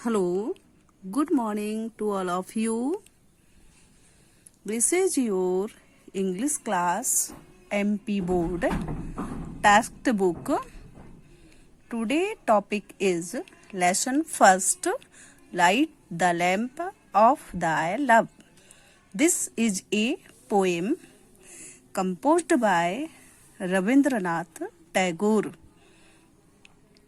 Hello, good morning to all of you. This is your English class MP board textbook. Today topic is lesson first, light the lamp of thy love. This is a poem composed by Rabindranath Tagore.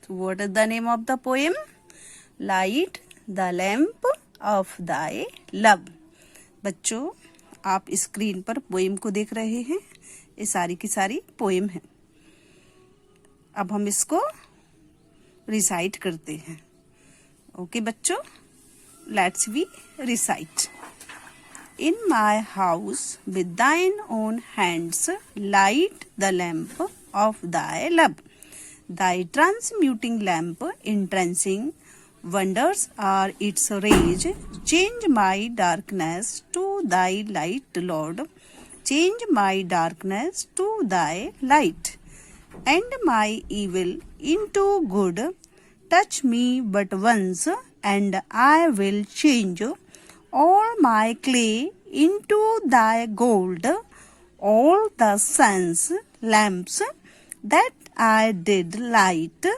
So what is the name of the poem? Light the lamp of thy love. बच्चों, आप screen पर poem को देख रहे हैं। ये सारी की सारी पोएम है। अब हम इसको रिसाइट करते हैं। ओके बच्चों, let's we recite. In my house with thine own hands light the lamp of thy love, thy transmuting lamp entrancing wonders are its rays. Change my darkness to thy light, Lord. Change my darkness to thy light, and my evil into good. Touch me but once, and I will change all my clay into thy gold. All the sun's lamps that I did light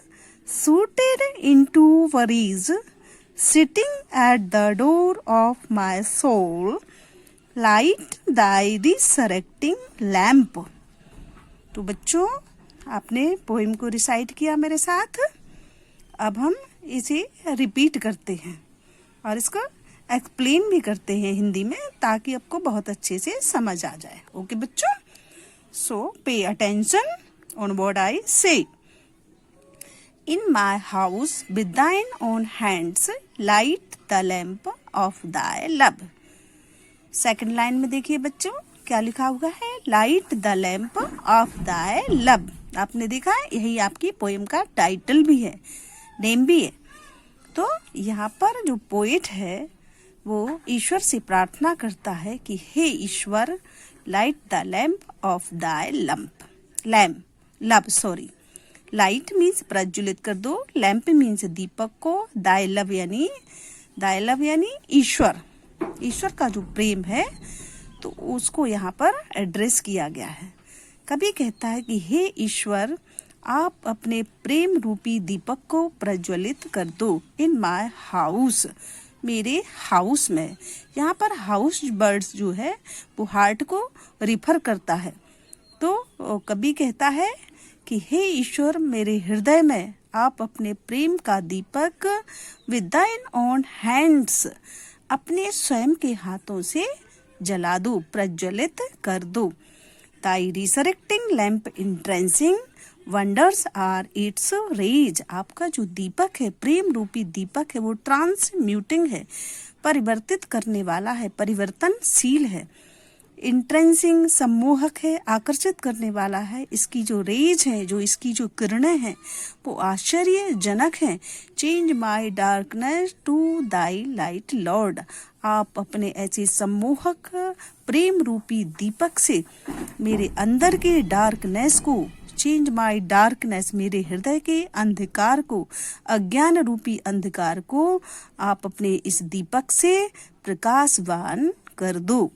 suited into worries, sitting at the door of my soul, light thy resurrecting lamp. तो बच्चों, आपने poem को recite किया मेरे साथ। अब हम इसे रिपीट करते हैं और इसको एक्सप्लेन भी करते हैं हिंदी में, ताकि आपको बहुत अच्छे से समझ आ जाए। ओके बच्चों, सो pay attention on what I से। In my house with thine own hands light the lamp of thy love. Second line में देखिए बच्चों क्या लिखा हुआ है, light the lamp of thy love. आपने देखा है, यही आपकी पोएम का टाइटल भी है, नेम भी है। तो यहाँ पर जो पोएट है वो ईश्वर से प्रार्थना करता है कि हे ईश्वर, light the lamp of thy love. Light means प्रज्वलित कर दो, लैंप मीन्स दीपक को, दाई लव यानी ईश्वर का जो प्रेम है तो उसको यहाँ पर एड्रेस किया गया है। कभी कहता है कि हे ईश्वर, आप अपने प्रेम रूपी दीपक को प्रज्वलित कर दो इन माय हाउस, मेरे हाउस में। यहाँ पर हाउस वर्ड्स जो है वो हार्ट को रिफर करता है। तो कभी कहता है कि हे ईश्वर, मेरे हृदय में आप अपने प्रेम का दीपक विद दाइन ओन हैंड्स, अपने स्वयं के हाथों से जला दो, प्रज्वलित कर दो। Thy resurrecting lamp entrancing wonders are its rays, आपका जो दीपक है, प्रेम रूपी दीपक है, वो ट्रांसम्यूटिंग है, परिवर्तित करने वाला है, परिवर्तनशील है। इंट्रेंसिंग सम्मोहक है, आकर्षित करने वाला है। इसकी जो रेज है, जो इसकी जो किरणें हैं वो आश्चर्यजनक है। Change my darkness to thy light lord, आप अपने ऐसे सम्मोहक प्रेम रूपी दीपक से मेरे अंदर के डार्कनेस को, चेंज माई डार्कनेस, मेरे हृदय के अंधकार को, अज्ञान रूपी अंधकार को आप अपने इस दीपक से प्रकाशवान कर दो।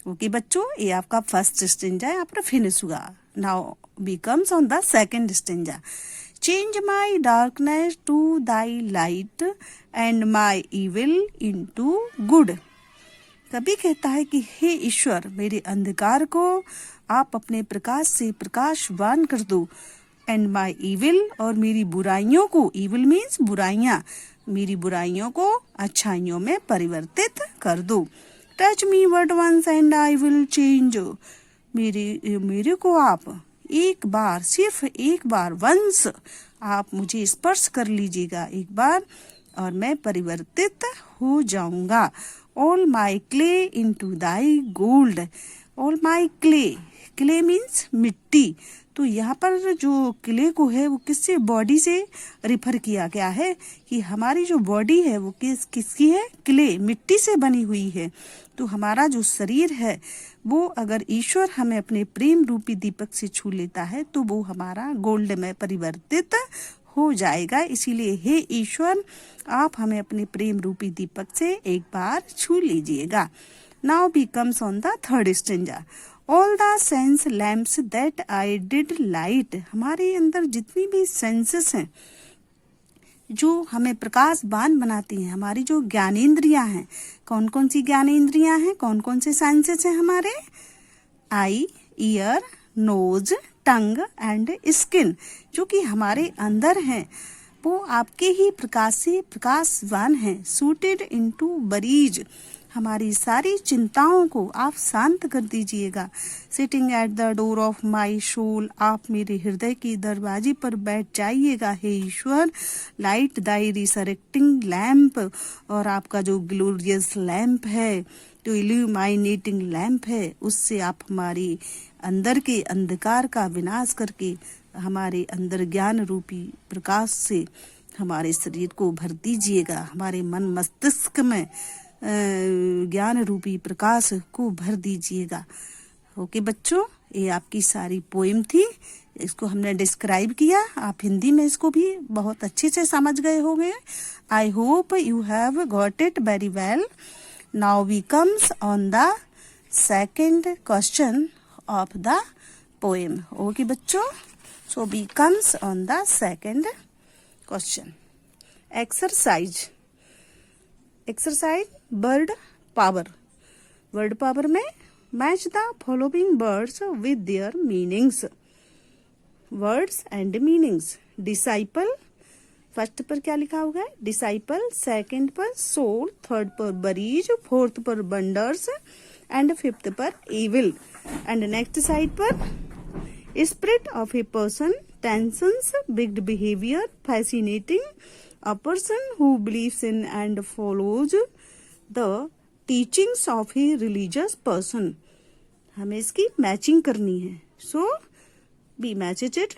ओके बच्चों, ये आपका फर्स्ट स्टेंजा है, आपका फिनिश हुआ। Now we comes on the second stanza. Change my darkness to thy light and my evil into good. कभी कहता है कि हे ईश्वर, मेरे अंधकार को आप अपने प्रकाश से प्रकाशवान कर दो, एंड माई इविल, और मेरी बुराइयों को, इविल मीन्स बुराइयां, मेरी बुराइयों को अच्छाइयों में परिवर्तित कर दो। Touch me but once and I will change, मेरे को आप एक बार, सिर्फ एक बार, वंस, आप मुझे स्पर्श कर लीजिएगा एक बार और मैं परिवर्तित हो जाऊंगा। All my clay into Dai gold, all my clay means मिट्टी। तो यहाँ पर जो क्ले को है वो किससे, बॉडी से रिफर किया गया है कि हमारी जो बॉडी है वो किसकी है, क्ले, मिट्टी से बनी हुई है। तो हमारा जो शरीर है वो अगर ईश्वर हमें अपने प्रेम रूपी दीपक से छू लेता है तो वो हमारा गोल्ड में परिवर्तित हो जाएगा। इसीलिए हे ईश्वर, आप हमें अपने प्रेम रूपी दीपक से एक बार छू लीजिएगा। Now we comes on the third stanza. All the sense lamps that I did light. हमारे अंदर जितनी भी सेंसेस हैं जो हमें प्रकाशवान बनाती हैं, हमारी जो ज्ञानेंद्रियां हैं, कौन कौन सी ज्ञानेंद्रियां हैं, कौन कौन से सेंसेस हैं हमारे? Eye, ear, nose, tongue and skin, जो कि हमारे अंदर हैं, वो आपके ही प्रकाश से प्रकाशवान हैं। सूटेड इनटू बरीज, हमारी सारी चिंताओं को आप शांत कर दीजिएगा। Sitting at the door of my soul, आप मेरे हृदय की दरवाजे पर बैठ जाइएगा हे ईश्वर। लाइट दाई रिसरेक्टिंग लैम्प, और आपका जो ग्लोरियस लैम्प है, जो इल्यूमाइनेटिंग लैम्प है, उससे आप हमारी अंदर के अंधकार का विनाश करके हमारे अंदर ज्ञान रूपी प्रकाश से हमारे शरीर को भर दीजिएगा। हमारे मन मस्तिष्क में ज्ञान रूपी प्रकाश को भर दीजिएगा। ओके बच्चों, ये आपकी सारी पोएम थी। इसको हमने डिस्क्राइब किया, आप हिंदी में इसको भी बहुत अच्छे से समझ गए होंगे। I hope you have got it very well. Now we comes on the second question of the poem. Okay बच्चों, so we comes on the second question. Exercise word power. Word power में match the following words with their meanings. Words and meanings. Disciple, first पर क्या लिखा हुआ है? Disciple, second पर soul, third पर worries, fourth पर बंडर्स एंड फिफ्थ पर इविल। एंड नेक्स्ट साइड पर spirit of a person, tensions, big behaviour, fascinating, a person who believes in and follows the teachings of a religious person। हमें इसकी matching करनी है। So we matches it.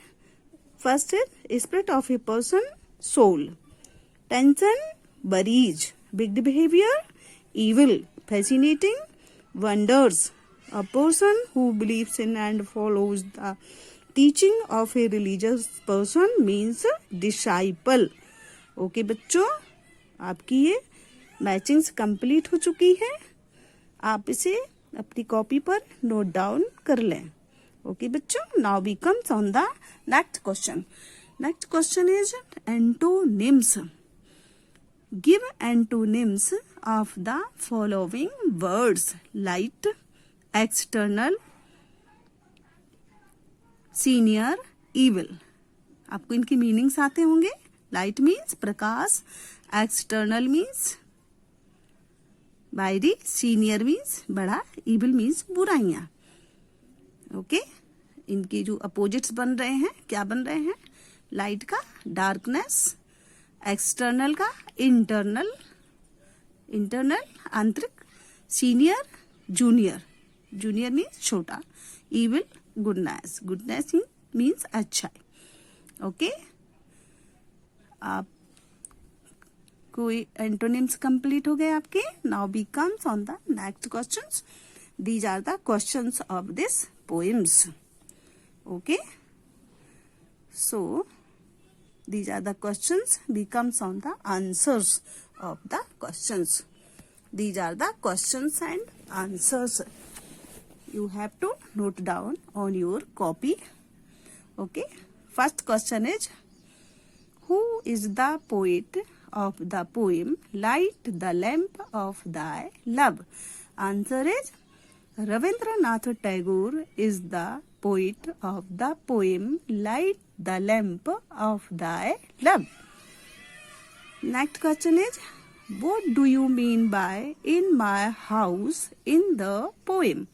First है spirit of a person, soul, tension, worries, big behaviour, evil, fascinating, wonders, a person who believes in and follows the teaching of a religious person means disciple। Okay बच्चों, आपकी ये matchings complete हो चुकी है। आप इसे अपनी कॉपी पर नोट डाउन कर लें। ओके बच्चों, now we comes on the next question. Next question is antonyms. Give antonyms of the following words. Light, external, senior, evil. आपको इनकी मीनिंग्स आते होंगे। लाइट मीन्स प्रकाश, एक्सटर्नल मीन्स बाहरी, सीनियर मीन्स बड़ा, इविल मीन्स बुराइयां। Okay, इनके जो अपोजिट्स बन रहे हैं, क्या बन रहे हैं? लाइट का डार्कनेस, एक्सटर्नल का इंटरनल आंतरिक, सीनियर जूनियर मीन्स छोटा, इविल गुडनेस मीन्स अच्छाई। ओके, आप कोई एंटोनिम्स कंप्लीट हो गए आपके। Now we comes on the next questions. These are the questions of this poems. Okay, so these are the questions. We comes on the answers of the questions. These are the questions and answers. You have to note down on your copy. Okay, first question is, who is the poet of the poem Light the Lamp of Thy Love? Answer is Rabindranath Tagore is the poet of the poem Light the Lamp of Thy Love. Next question is, what do you mean by in my house in the poem?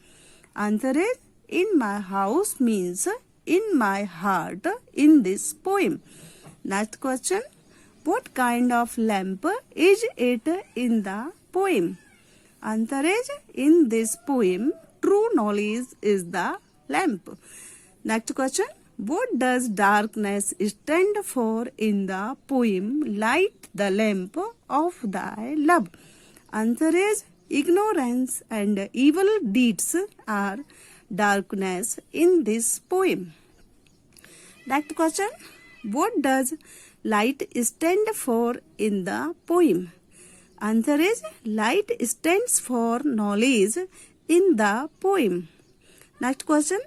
Answer is, in my house means in my heart in this poem. Next question, what kind of lamp is it in the poem? Answer is, in this poem true knowledge is the lamp. Next question, what does darkness stand for in the poem Light the Lamp of Thy Love? Answer is, ignorance and evil deeds are darkness in this poem. Next question, what does light stand for in the poem? Answer is light stands for knowledge in the poem. Next question.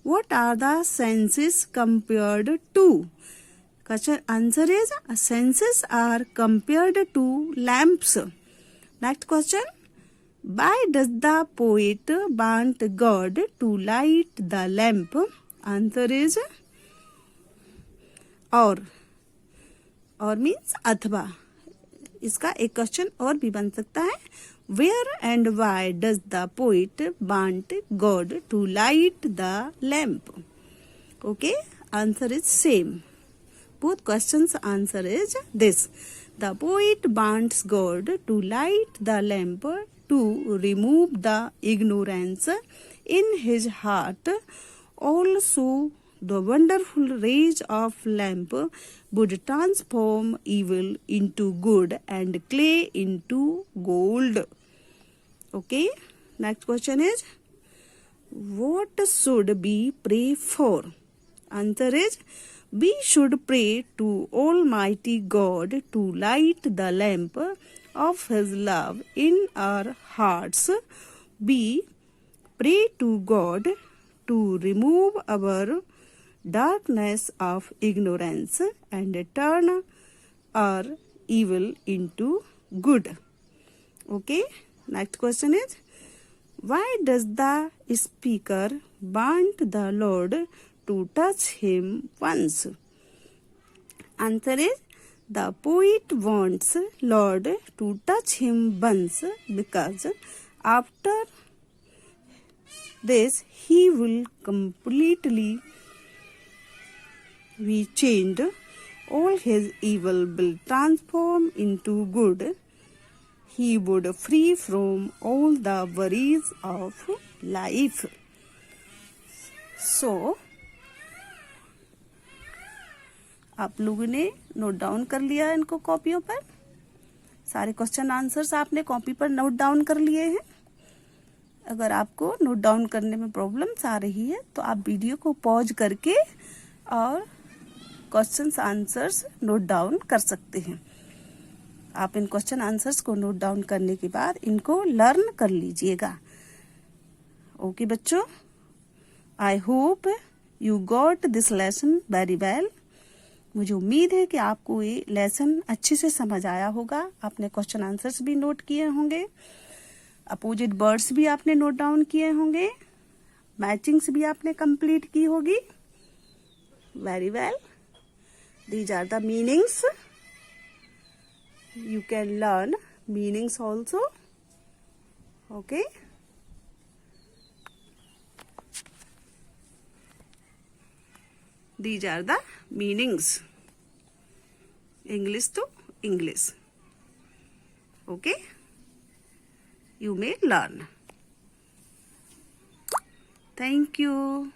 What are the senses compared to? Question answer is senses are compared to lamps. Next question. Why does the poet want God to light the lamp? Answer is और means अथवा. इसका एक question और भी बन सकता है. Where and why does the poet want God to light the lamp? Okay, answer is same. Both questions answer is this. The poet wants God to light the lamp to remove the ignorance in his heart. Also, the wonderful rays of lamp would transform evil into good and clay into gold. Okay, next question is, what should we pray for? Answer is, we should pray to Almighty God to light the lamp of His love in our hearts. We pray to God to remove our darkness of ignorance and turn our evil into good. Okay, next question is, why does the speaker want the Lord to touch him once? Answer is, the poet wants Lord to touch him once because after this he will completely be changed. All his evil will transform into good. He would free from all the worries of life. So, आप लोगों ने note down कर लिया है इनको कॉपियों पर. सारे क्वेश्चन आंसर्स आपने कॉपी पर नोट डाउन कर लिए हैं. अगर आपको नोट डाउन करने में प्रॉब्लम्स आ रही है तो आप वीडियो को पॉज करके और क्वेश्चंस आंसर्स नोट डाउन कर सकते हैं. आप इन क्वेश्चन आंसर्स को नोट डाउन करने के बाद इनको लर्न कर लीजिएगा. ओके बच्चों, आई hope you got this lesson very well. मुझे उम्मीद है कि आपको ये लेसन अच्छे से समझ आया होगा. आपने क्वेश्चन आंसर्स भी नोट किए होंगे, अपोजिट वर्ड्स भी आपने नोट डाउन किए होंगे, मैचिंग्स भी आपने कंप्लीट की होगी. Very well. These are the meanings. You can learn meanings also. Okay. These are the meanings. English to English. Okay. You may learn. Thank you.